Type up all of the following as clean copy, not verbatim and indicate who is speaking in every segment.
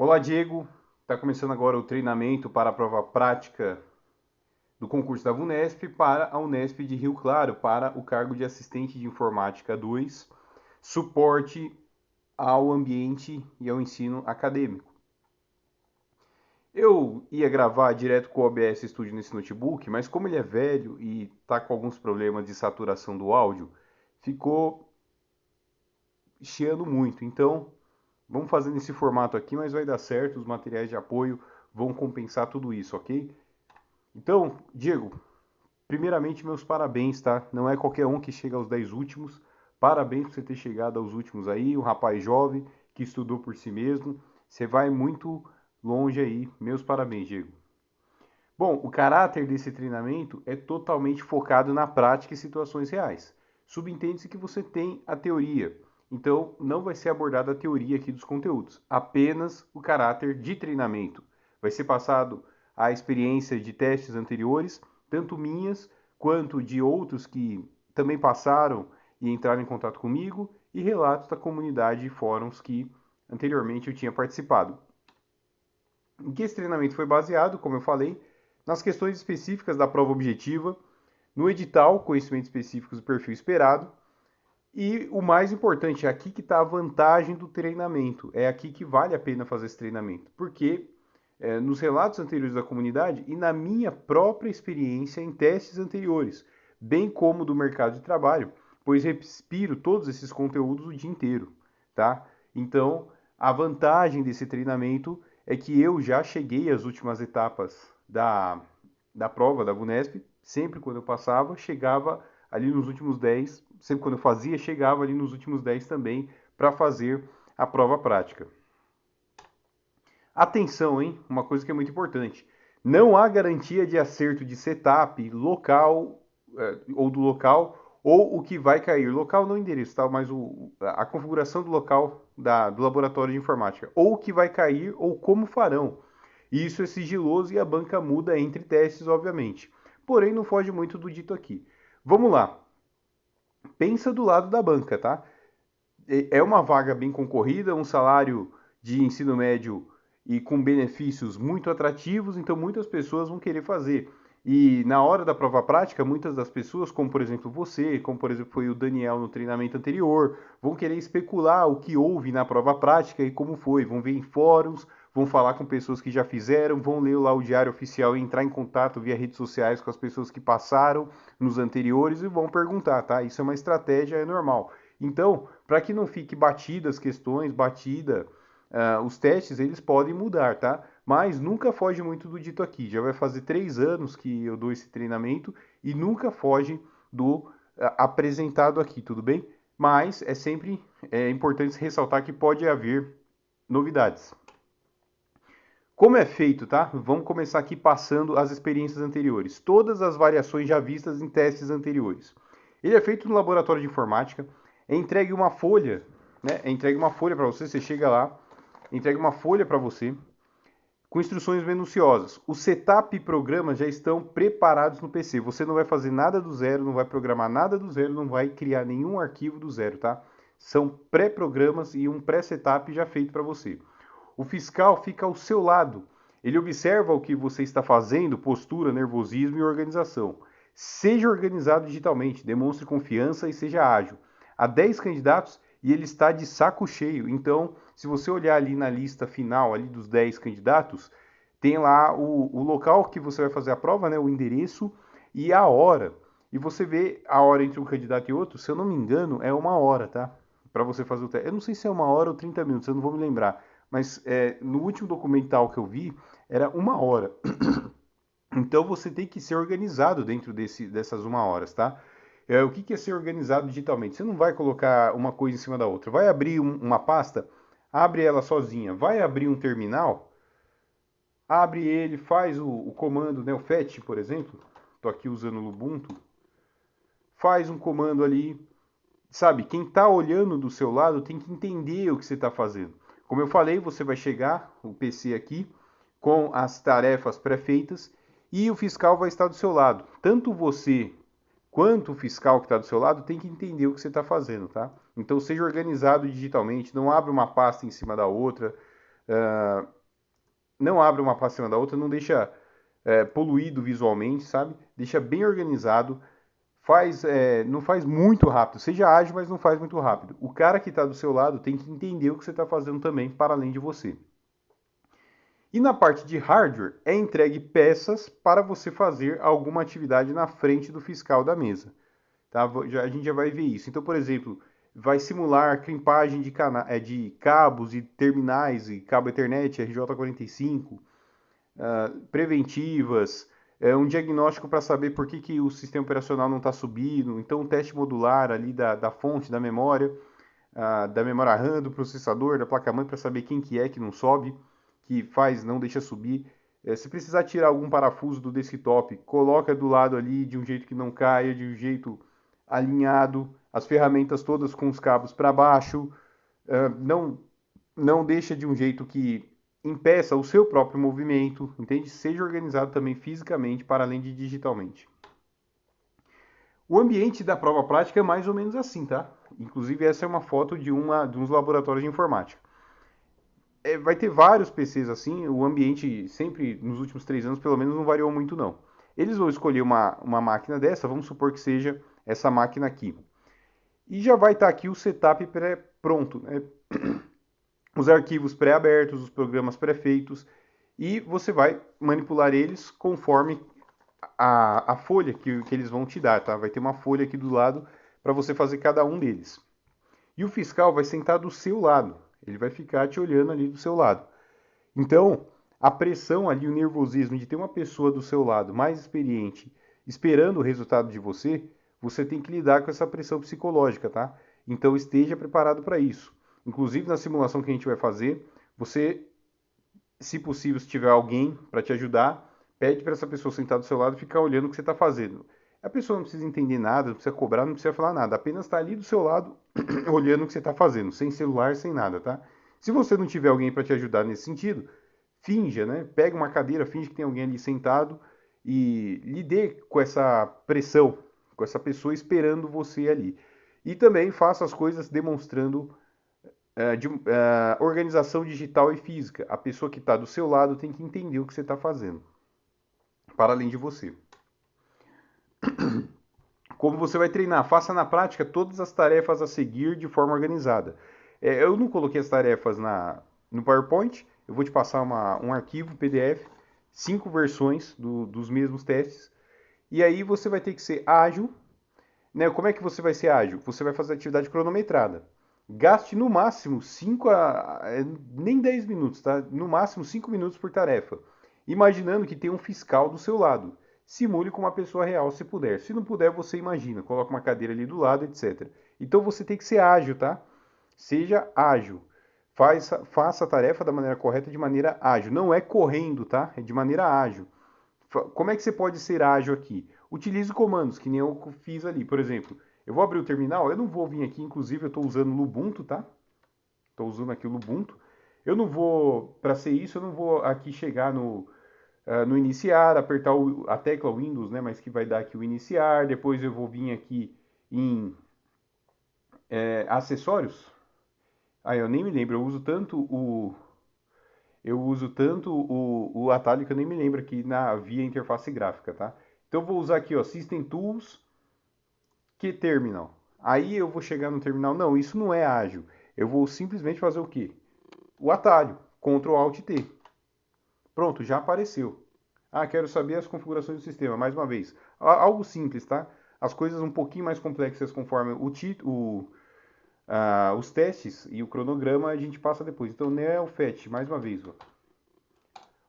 Speaker 1: Olá, Diego. Está começando agora o treinamento para a prova prática do concurso da VUNESP para a Unesp de Rio Claro, para o cargo de assistente de informática 2, suporte ao ambiente e ao ensino acadêmico. Eu ia gravar direto com o OBS Studio nesse notebook, mas como ele é velho e está com alguns problemas de saturação do áudio, ficou chiando muito. Então, vamos fazer nesse formato aqui, mas vai dar certo, os materiais de apoio vão compensar tudo isso, ok? Então, Diego, primeiramente meus parabéns, tá? Não é qualquer um que chega aos 10 últimos. Parabéns por você ter chegado aos últimos aí, um rapaz jovem que estudou por si mesmo. Você vai muito longe aí. Meus parabéns, Diego. Bom, o caráter desse treinamento é totalmente focado na prática e situações reais. Subentende-se que você tem a teoria, então não vai ser abordada a teoria aqui dos conteúdos, apenas o caráter de treinamento. Vai ser passado a experiência de testes anteriores, tanto minhas quanto de outros que também passaram e entraram em contato comigo, e relatos da comunidade e fóruns que anteriormente eu tinha participado. Em que esse treinamento foi baseado, como eu falei, nas questões específicas da prova objetiva, no edital, conhecimentos específicos do perfil esperado, e o mais importante, é aqui que está a vantagem do treinamento, é aqui que vale a pena fazer esse treinamento, porque nos relatos anteriores da comunidade e na minha própria experiência em testes anteriores, bem como do mercado de trabalho, pois respiro todos esses conteúdos o dia inteiro, tá? Então, a vantagem desse treinamento é que eu já cheguei às últimas etapas da prova da VUNESP, sempre quando eu passava, chegava ali nos últimos 10, sempre quando eu fazia, chegava ali nos últimos 10 também para fazer a prova prática. Atenção, hein? Uma coisa que é muito importante. Não há garantia de acerto de setup local ou do local ou o que vai cair. Local não endereço, tá? Mas a configuração do local do laboratório de informática. Ou o que vai cair ou como farão. Isso é sigiloso e a banca muda entre testes, obviamente. Porém, não foge muito do dito aqui. Vamos lá. Pensa do lado da banca, tá? É uma vaga bem concorrida, um salário de ensino médio e com benefícios muito atrativos, então muitas pessoas vão querer fazer. E na hora da prova prática, muitas das pessoas, como por exemplo você, como por exemplo foi o Daniel no treinamento anterior, vão querer especular o que houve na prova prática e como foi. Vão ver em fóruns, vão falar com pessoas que já fizeram, vão ler lá o diário oficial e entrar em contato via redes sociais com as pessoas que passaram nos anteriores e vão perguntar, tá? Isso é uma estratégia, é normal. Então, para que não fique batida as questões, os testes, eles podem mudar, tá? Mas nunca foge muito do dito aqui. Já vai fazer 3 anos que eu dou esse treinamento e nunca foge do apresentado aqui, tudo bem? Mas é sempre importante ressaltar que pode haver novidades. Como é feito, tá? Vamos começar aqui passando as experiências anteriores. Todas as variações já vistas em testes anteriores. Ele é feito no laboratório de informática, é entregue uma folha, né? É entregue uma folha para você, você chega lá, entregue uma folha para você com instruções minuciosas. O setup e programas já estão preparados no PC. Você não vai fazer nada do zero, não vai programar nada do zero, não vai criar nenhum arquivo do zero, tá? São pré-programas e um pré-setup já feito para você. O fiscal fica ao seu lado. Ele observa o que você está fazendo, postura, nervosismo e organização. Seja organizado digitalmente, demonstre confiança e seja ágil. Há 10 candidatos e ele está de saco cheio. Então, se você olhar ali na lista final ali dos 10 candidatos, tem lá o local que você vai fazer a prova, né, o endereço e a hora. E você vê a hora entre um candidato e outro, se eu não me engano, é 1 hora, tá? Para você fazer o teste. Eu não sei se é 1 hora ou 30 minutos, eu não vou me lembrar. Mas no último documental que eu vi, era 1 hora. Então você tem que ser organizado dentro dessas 1 horas, tá? O que é ser organizado digitalmente? Você não vai colocar uma coisa em cima da outra. Vai abrir uma pasta, abre ela sozinha. Vai abrir um terminal, abre ele, faz o comando, né, o fetch, por exemplo. Estou aqui usando o Ubuntu. Faz um comando ali. Sabe, quem está olhando do seu lado tem que entender o que você está fazendo. Como eu falei, você vai chegar, o PC aqui, com as tarefas pré-feitas e o fiscal vai estar do seu lado. Tanto você quanto o fiscal que está do seu lado tem que entender o que você está fazendo, tá? Então seja organizado digitalmente, não abra uma pasta em cima da outra, Não abre uma pasta em cima da outra, não deixa poluído visualmente, sabe? Deixa bem organizado, não faz muito rápido. Seja ágil, mas não faz muito rápido. O cara que está do seu lado tem que entender o que você está fazendo também, para além de você. E na parte de hardware, é entregue peças para você fazer alguma atividade na frente do fiscal da mesa. Tá? A gente já vai ver isso. Então, por exemplo, vai simular crimpagem de cabos e terminais e cabo Ethernet RJ45, preventivas, um diagnóstico para saber por que o sistema operacional não está subindo, então um teste modular ali da fonte, da memória RAM, do processador, da placa-mãe, para saber quem que não sobe, que faz, não deixa subir. Se precisar tirar algum parafuso do desktop, coloca do lado ali de um jeito que não caia, de um jeito alinhado, as ferramentas todas com os cabos para baixo, não, não deixa de um jeito que impeça o seu próprio movimento, entende? Seja organizado também fisicamente, para além de digitalmente. O ambiente da prova prática é mais ou menos assim, tá? Inclusive, essa é uma foto de uns laboratórios de informática. Vai ter vários PCs assim, o ambiente sempre, nos últimos 3 anos, pelo menos, não variou muito, não. Eles vão escolher uma máquina dessa, vamos supor que seja essa máquina aqui. E já vai estar aqui o setup pronto, né? Os arquivos pré-abertos, os programas pré-feitos, e você vai manipular eles conforme a folha que eles vão te dar, tá? Vai ter uma folha aqui do lado para você fazer cada um deles. E o fiscal vai sentar do seu lado, ele vai ficar te olhando ali do seu lado. Então, a pressão ali, o nervosismo de ter uma pessoa do seu lado mais experiente esperando o resultado de você, você tem que lidar com essa pressão psicológica, tá? Então esteja preparado para isso. Inclusive na simulação que a gente vai fazer, você, se possível, se tiver alguém para te ajudar, pede para essa pessoa sentar do seu lado e ficar olhando o que você está fazendo. A pessoa não precisa entender nada, não precisa cobrar, não precisa falar nada, apenas está ali do seu lado olhando o que você está fazendo, sem celular, sem nada, tá? Se você não tiver alguém para te ajudar nesse sentido, finja, né? Pega uma cadeira, finge que tem alguém ali sentado e lide com essa pressão, com essa pessoa esperando você ali. E também faça as coisas demonstrando organização digital e física. A pessoa que está do seu lado tem que entender o que você está fazendo, para além de você. Como você vai treinar? Faça na prática todas as tarefas a seguir de forma organizada. Eu não coloquei as tarefas no PowerPoint, eu vou te passar um arquivo PDF, 5 versões dos mesmos testes, e aí você vai ter que ser ágil. Né? Como é que você vai ser ágil? Você vai fazer atividade cronometrada. Gaste no máximo nem 10 minutos, tá? No máximo 5 minutos por tarefa. Imaginando que tem um fiscal do seu lado. Simule com uma pessoa real se puder. Se não puder, você imagina. Coloca uma cadeira ali do lado, etc. Então você tem que ser ágil, tá? Seja ágil. Faça a tarefa da maneira correta, de maneira ágil. Não é correndo, tá? É de maneira ágil. Como é que você pode ser ágil aqui? Utilize comandos, que nem eu fiz ali. Por exemplo, eu vou abrir o terminal, eu não vou vir aqui, inclusive eu estou usando o Lubuntu, tá? Estou usando aqui o Lubuntu. Eu não vou, para ser isso, eu não vou aqui chegar no iniciar, apertar a tecla Windows, né? Mas que vai dar aqui o iniciar. Depois eu vou vir aqui em acessórios. Eu nem me lembro, eu uso tanto o atalho que eu nem me lembro aqui via interface gráfica, tá? Então eu vou usar aqui, ó, System Tools, que Terminal. Aí eu vou chegar no terminal, não, isso não é ágil. Eu vou simplesmente fazer o quê? O atalho, Ctrl Alt T. Pronto, já apareceu. Quero saber as configurações do sistema, mais uma vez. Algo simples, tá? As coisas um pouquinho mais complexas conforme os testes e o cronograma a gente passa depois. Então, NeoFetch, mais uma vez, ó.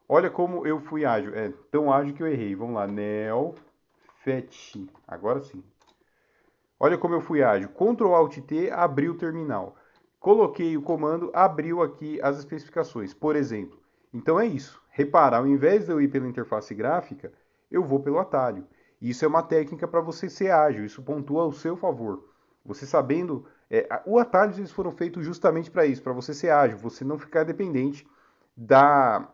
Speaker 1: Olha como eu fui ágil. É tão ágil que eu errei. Vamos lá. NeoFetch. Agora sim. Olha como eu fui ágil. Ctrl Alt T, abriu o terminal. Coloquei o comando, abriu aqui as especificações, por exemplo. Então é isso. Repara, ao invés de eu ir pela interface gráfica, eu vou pelo atalho. Isso é uma técnica para você ser ágil. Isso pontua ao seu favor. Você sabendo... o atalhos eles foram feitos justamente para isso, para você ser ágil, você não ficar dependente da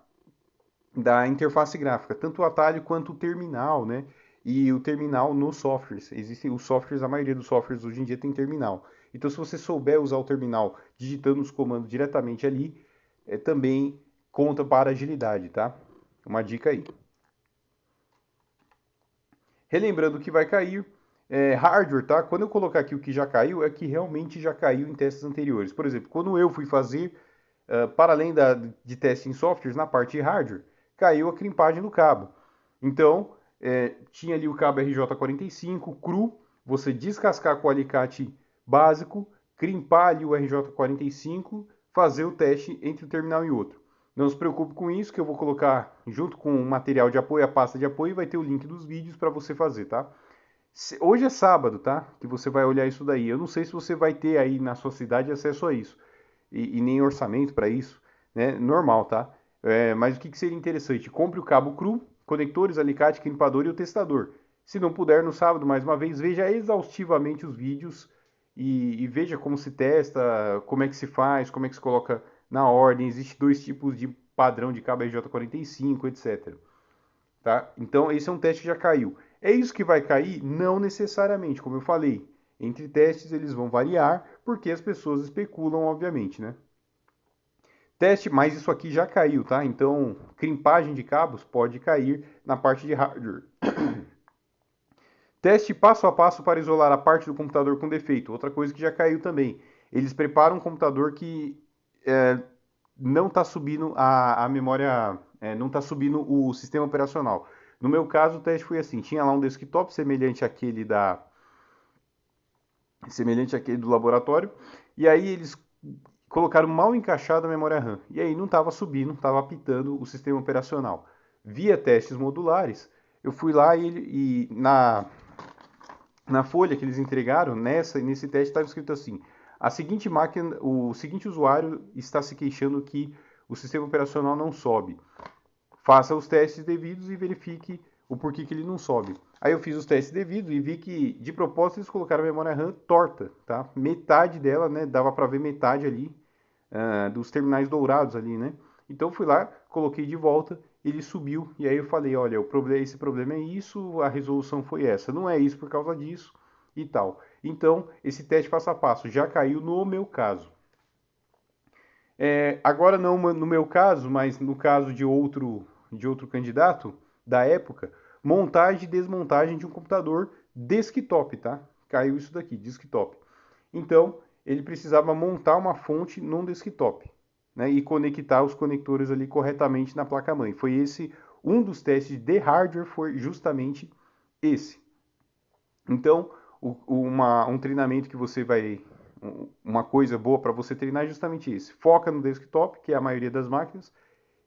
Speaker 1: interface gráfica, tanto o atalho quanto o terminal, né? E o terminal nos softwares. Existem os softwares, a maioria dos softwares hoje em dia tem terminal. Então, se você souber usar o terminal digitando os comandos diretamente ali, também conta para agilidade, tá? Uma dica aí. Relembrando que vai cair hardware, tá? Quando eu colocar aqui o que já caiu, é que realmente já caiu em testes anteriores. Por exemplo, quando eu fui fazer, para além de teste em softwares, na parte de hardware, caiu a crimpagem do cabo. Então, tinha ali o cabo RJ45 cru, você descascar com o alicate básico, crimpar ali o RJ45, fazer o teste entre um terminal e outro. Não se preocupe com isso, que eu vou colocar junto com o material de apoio, a pasta de apoio, vai ter o link dos vídeos para você fazer, tá? Hoje é sábado, tá? Que você vai olhar isso daí. Eu não sei se você vai ter aí na sua cidade acesso a isso e nem orçamento para isso, né? Normal, tá? Mas o que seria interessante? Compre o cabo cru, conectores, alicate, crimpador e o testador. Se não puder, no sábado, mais uma vez, veja exaustivamente os vídeos e veja como se testa, como é que se faz, como é que se coloca na ordem. Existem dois tipos de padrão de cabo RJ45, etc. Tá? Então, esse é um teste que já caiu. É isso que vai cair? Não necessariamente, como eu falei. Entre testes eles vão variar, porque as pessoas especulam, obviamente, né? Teste, mas isso aqui já caiu, tá? Então, crimpagem de cabos pode cair na parte de hardware. Teste passo a passo para isolar a parte do computador com defeito. Outra coisa que já caiu também. Eles preparam um computador que não está subindo a memória, não está subindo o sistema operacional. No meu caso, o teste foi assim: tinha lá um desktop semelhante àquele do laboratório, e aí eles colocaram mal encaixada a memória RAM. E aí não estava subindo, estava apitando o sistema operacional. Via testes modulares, eu fui lá e na folha que eles entregaram, nesse teste estava escrito assim: a seguinte máquina, o seguinte usuário está se queixando que o sistema operacional não sobe. Faça os testes devidos e verifique o porquê que ele não sobe. Aí eu fiz os testes devidos e vi que, de propósito, eles colocaram a memória RAM torta, tá? Metade dela, né? Dava para ver metade ali dos terminais dourados ali, né? Então fui lá, coloquei de volta, ele subiu e aí eu falei, olha, esse problema é isso, a resolução foi essa, não é isso por causa disso e tal. Então esse teste passo a passo já caiu no meu caso. Agora não no meu caso, mas no caso de outro candidato da época, montagem e desmontagem de um computador desktop, tá? Caiu isso daqui, desktop. Então, ele precisava montar uma fonte num desktop, né? E conectar os conectores ali corretamente na placa-mãe. Foi esse, um dos testes de hardware foi justamente esse. Então, um treinamento que você vai. Uma coisa boa para você treinar é justamente esse. Foca no desktop, que é a maioria das máquinas,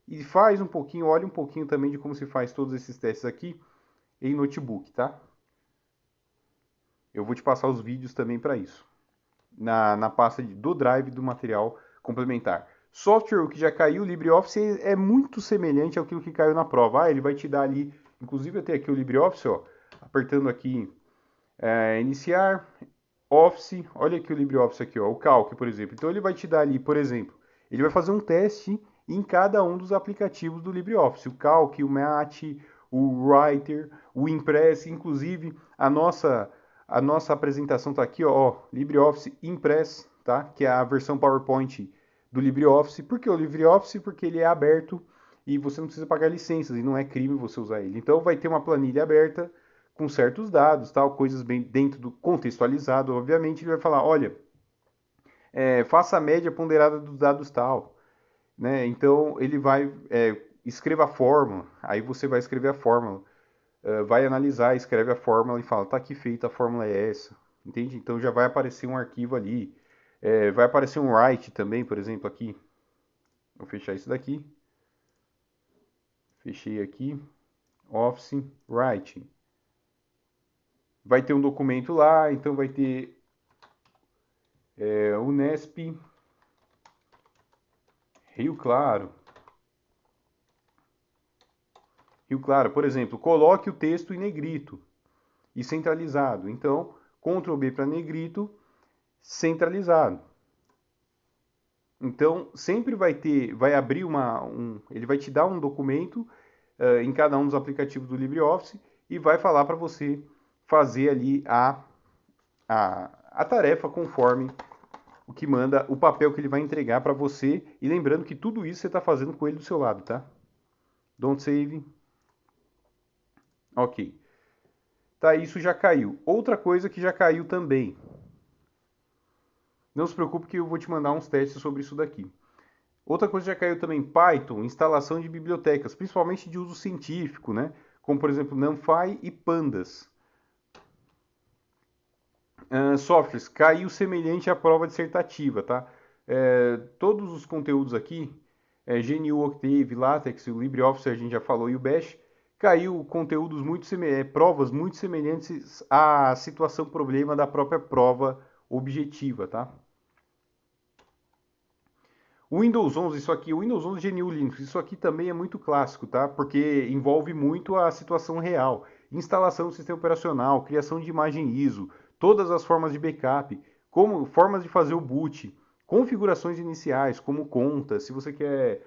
Speaker 1: e faz um pouquinho, olha um pouquinho também de como se faz todos esses testes aqui em notebook, tá? Eu vou te passar os vídeos também para isso, na pasta do Drive do material complementar. Software, o que já caiu, o LibreOffice é muito semelhante ao que caiu na prova. Ele vai te dar ali, inclusive eu tenho aqui o LibreOffice, ó, apertando aqui iniciar, Office, olha aqui o LibreOffice aqui, ó, o Calc, por exemplo. Então ele vai te dar ali, por exemplo, ele vai fazer um teste em cada um dos aplicativos do LibreOffice, o Calc, o Math, o Writer, o Impress, inclusive a nossa apresentação está aqui, ó, LibreOffice Impress, tá? Que é a versão PowerPoint do LibreOffice. Por que o LibreOffice? Porque ele é aberto e você não precisa pagar licenças e não é crime você usar ele. Então vai ter uma planilha aberta com certos dados, tal, coisas bem dentro do contextualizado, obviamente ele vai falar, olha, faça a média ponderada dos dados tal, né? Então ele vai escreva a fórmula, aí você vai escrever a fórmula, vai analisar, escreve a fórmula e fala, tá aqui feita, a fórmula é essa, entende? Então já vai aparecer um arquivo ali, vai aparecer um write também, por exemplo, aqui. Vou fechar isso daqui, fechei aqui, Office Writing. Vai ter um documento lá, então vai ter Unesp, Rio Claro. Rio Claro, por exemplo, coloque o texto em negrito e centralizado. Então, Ctrl B para negrito, centralizado. Então, sempre vai abrir ele vai te dar um documento em cada um dos aplicativos do LibreOffice e vai falar para você fazer ali a tarefa conforme o que manda o papel que ele vai entregar para você. E lembrando que tudo isso você está fazendo com ele do seu lado, tá? Don't save. Ok. Tá, isso já caiu. Outra coisa que já caiu também. Não se preocupe que eu vou te mandar uns testes sobre isso daqui. Outra coisa que já caiu também, Python, instalação de bibliotecas, principalmente de uso científico, né? Como, por exemplo, NumPy e Pandas. Softwares, caiu semelhante à prova dissertativa, tá? Todos os conteúdos aqui, GNU, Octave, LaTeX, o LibreOffice a gente já falou e o Bash, caiu conteúdos provas muito semelhantes à situação problema da própria prova objetiva, tá? O Windows 11, isso aqui, o Windows 11 GNU Linux, isso aqui também é muito clássico, tá? Porque envolve muito a situação real. Instalação do sistema operacional, criação de imagem ISO, todas as formas de backup, como formas de fazer o boot, configurações iniciais, como conta, se você quer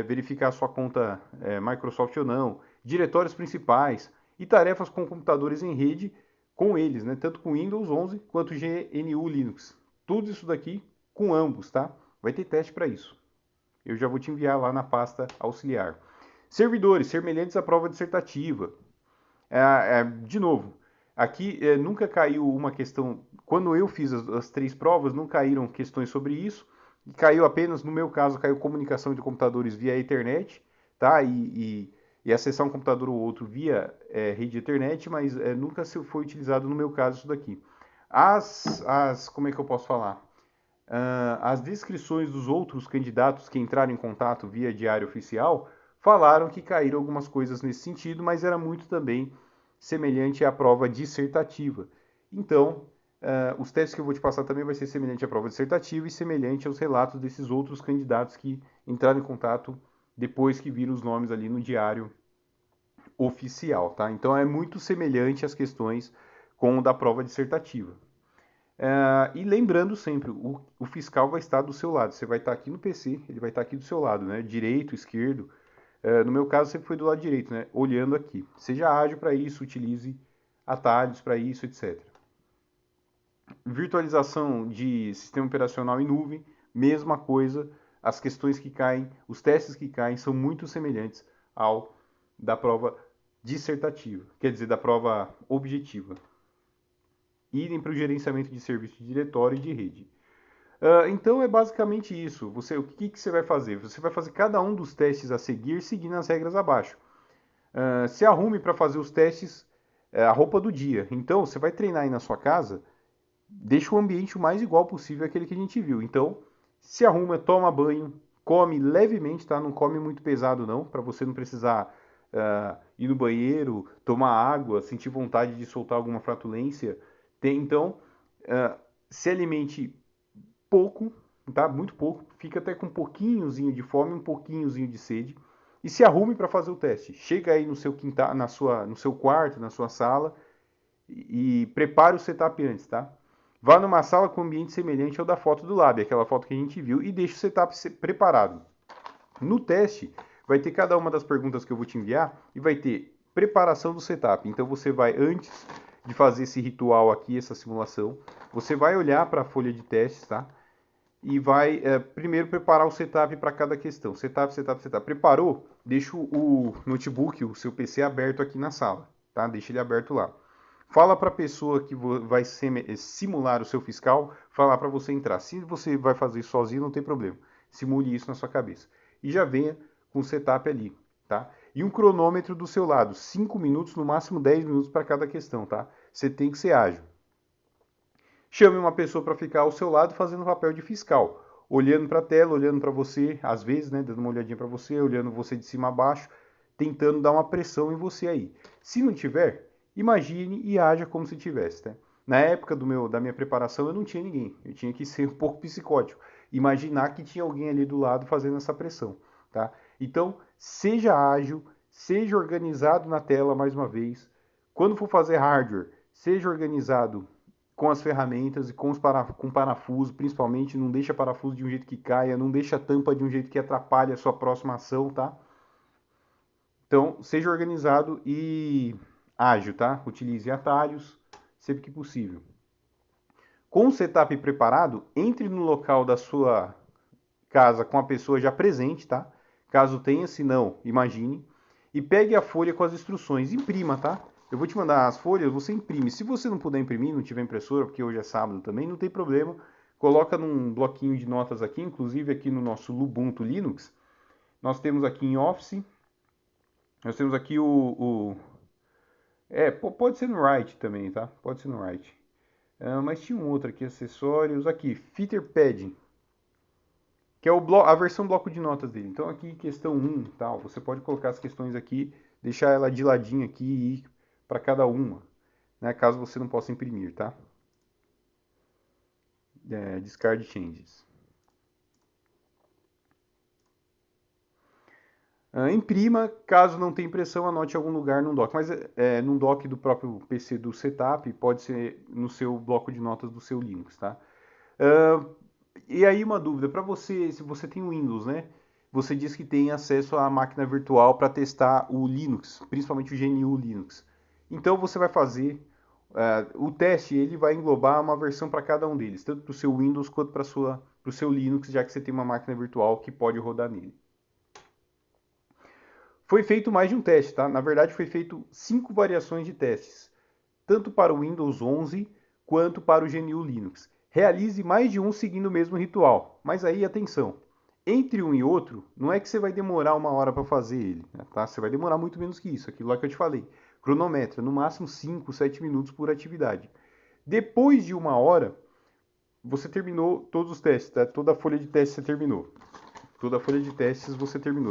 Speaker 1: verificar a sua conta Microsoft ou não, diretórios principais e tarefas com computadores em rede com eles, né? Tanto com Windows 11 quanto GNU Linux. Tudo isso daqui com ambos, tá? Vai ter teste para isso. Eu já vou te enviar lá na pasta auxiliar. Servidores, semelhantes à prova dissertativa. De novo, aqui nunca caiu uma questão. Quando eu fiz as três provas, não caíram questões sobre isso. Caiu apenas, no meu caso, caiu comunicação de computadores via Ethernet, tá? E acessar um computador ou outro via rede Ethernet, mas nunca foi utilizado no meu caso isso daqui. Como é que eu posso falar? As descrições dos outros candidatos que entraram em contato via diário oficial falaram que caíram algumas coisas nesse sentido, mas era muito também semelhante à prova dissertativa. Então, os testes que eu vou te passar também vai ser semelhante à prova dissertativa e semelhante aos relatos desses outros candidatos que entraram em contato depois que viram os nomes ali no diário oficial, tá? Então é muito semelhante às questões com o da prova dissertativa. E lembrando sempre, o fiscal vai estar do seu lado. Você vai estar aqui no PC, ele vai estar aqui do seu lado, né? Direito, esquerdo. No meu caso, sempre foi do lado direito, né? Olhando aqui. Seja ágil para isso, utilize atalhos para isso, etc. Virtualização de sistema operacional em nuvem, mesma coisa. As questões que caem, os testes que caem são muito semelhantes ao da prova dissertativa, quer dizer, da prova objetiva. Idem para o gerenciamento de serviço de diretório e de rede. Então é basicamente isso. O que você vai fazer? Você vai fazer cada um dos testes a seguir, seguindo as regras abaixo. Se arrume para fazer os testes a roupa do dia. Então você vai treinar aí na sua casa, deixa o ambiente o mais igual possível àquele que a gente viu. Então se arruma, toma banho, come levemente, tá? Não come muito pesado não, para você não precisar ir no banheiro, tomar água, sentir vontade de soltar alguma flatulência. Então, se alimente pouco, tá? Muito pouco, fica até com um pouquinhozinho de fome, um pouquinhozinho de sede e se arrume para fazer o teste. Chega aí no seu quintal, no seu quarto, na sua sala e prepare o setup antes, tá? Vá numa sala com ambiente semelhante ao da foto do lab, aquela foto que a gente viu, e deixe o setup preparado. No teste, vai ter cada uma das perguntas que eu vou te enviar e vai ter preparação do setup. Então você vai, antes de fazer esse ritual aqui, essa simulação, você vai olhar para a folha de testes, tá? E vai primeiro preparar o setup para cada questão. Setup, setup, setup. Preparou? Deixa o notebook, o seu PC aberto aqui na sala, tá? Deixa ele aberto lá. Fala para a pessoa que vai simular o seu fiscal, falar para você entrar. Se você vai fazer isso sozinho, não tem problema. Simule isso na sua cabeça. E já venha com o setup ali, tá? E um cronômetro do seu lado, 5 minutos, no máximo 10 minutos para cada questão, tá? Você tem que ser ágil. Chame uma pessoa para ficar ao seu lado fazendo o papel de fiscal, olhando para a tela, olhando para você, às vezes, né, dando uma olhadinha para você, olhando você de cima a baixo, tentando dar uma pressão em você aí. Se não tiver, imagine e haja como se tivesse, tá? Na época da minha preparação, eu não tinha ninguém. Eu tinha que ser um pouco psicótico. Imaginar que tinha alguém ali do lado fazendo essa pressão, tá? Então, seja ágil, seja organizado na tela mais uma vez. Quando for fazer hardware, seja organizado com as ferramentas e com parafuso, principalmente, não deixa parafuso de um jeito que caia, não deixa a tampa de um jeito que atrapalhe a sua próxima ação, tá? Então, seja organizado e ágil, tá? Utilize atalhos sempre que possível. Com o setup preparado, entre no local da sua casa com a pessoa já presente, tá? Caso tenha, se não, imagine. E pegue a folha com as instruções, imprima, tá? Eu vou te mandar as folhas, você imprime. Se você não puder imprimir, não tiver impressora, porque hoje é sábado também, não tem problema. Coloca num bloquinho de notas aqui, inclusive aqui no nosso Lubuntu Linux. Nós temos aqui em Office, nós temos aqui pode ser no Write também, tá? Pode ser no Write. Mas tinha um outro aqui, acessórios, aqui, Fitterpad, que é a versão bloco de notas dele. Então aqui, questão 1, tal, você pode colocar as questões aqui, deixar ela de ladinho aqui e ir para cada uma, né? Caso você não possa imprimir, tá? Discard changes. Imprima, caso não tenha impressão, anote em algum lugar num doc. Mas num doc do próprio PC do setup, pode ser no seu bloco de notas do seu Linux, tá? E aí uma dúvida, para você, se você tem Windows, né? Você diz que tem acesso à máquina virtual para testar o Linux, principalmente o GNU Linux. Então você vai fazer o teste, ele vai englobar uma versão para cada um deles, tanto para o seu Windows quanto para o seu Linux, já que você tem uma máquina virtual que pode rodar nele. Foi feito mais de um teste, tá? Na verdade, foi feito 5 variações de testes, tanto para o Windows 11 quanto para o GNU Linux. Realize mais de um seguindo o mesmo ritual, mas aí atenção, entre um e outro, não é que você vai demorar 1 hora para fazer ele, tá? Você vai demorar muito menos que isso, aquilo lá que eu te falei. Cronometra, no máximo 5, 7 minutos por atividade. Depois de 1 hora, você terminou todos os testes, tá? Toda a folha de testes você terminou. Toda a folha de testes você terminou.